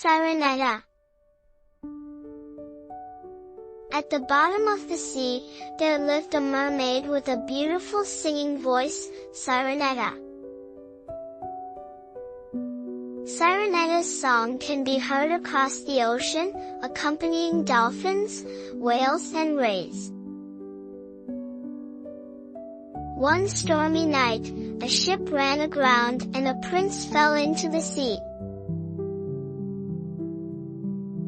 Sirenetta. At the bottom of the sea, there lived a mermaid with a beautiful singing voice, Sirenetta. Sirenetta's song can be heard across the ocean, accompanying dolphins, whales and rays. One stormy night, a ship ran aground and a prince fell into the sea.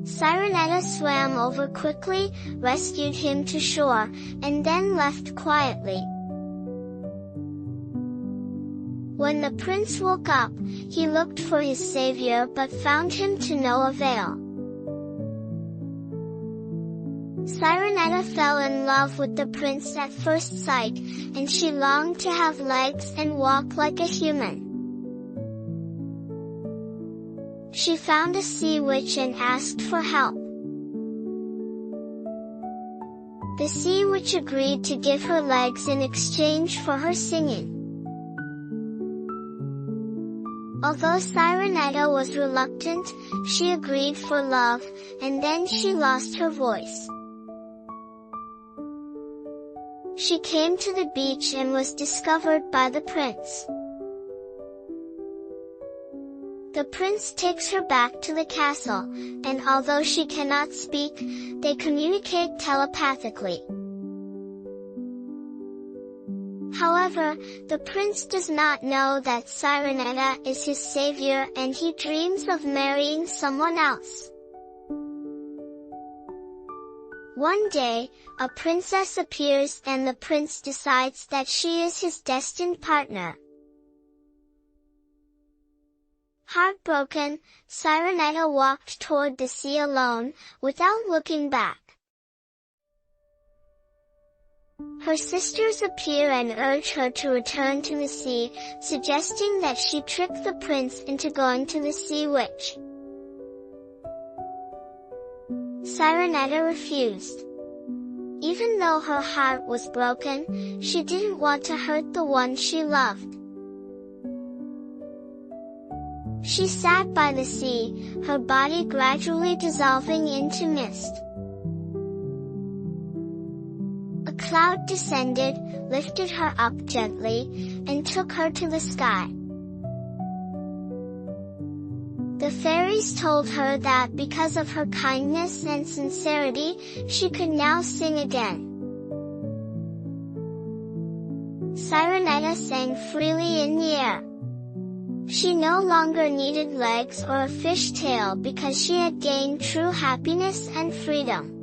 Sirenetta swam over quickly, rescued him to shore, and then left quietly. When the prince woke up, he looked for his savior but found him to no avail. Sirenetta fell in love with the prince at first sight, and she longed to have legs and walk like a human. She found a sea witch and asked for help. The sea witch agreed to give her legs in exchange for her singing. Although Sirenetta was reluctant, she agreed for love, and then she lost her voice. She came to the beach and was discovered by the prince. The prince takes her back to the castle, and although she cannot speak, they communicate telepathically. However, the prince does not know that Sirenetta is his savior and he dreams of marrying someone else. One day, a princess appears and the prince decides that she is his destined partner. Heartbroken, Sirenetta walked toward the sea alone, without looking back. Her sisters appear and urge her to return to the sea, suggesting that she trick the prince into going to the sea witch. Sirenetta refused. Even though her heart was broken, she didn't want to hurt the one she loved. She sat by the sea, her body gradually dissolving into mist. A cloud descended, lifted her up gently, and took her to the sky. The fairies told her that because of her kindness and sincerity, she could now sing again. Sirenetta sang freely in the air. She no longer needed legs or a fish tail because she had gained true happiness and freedom.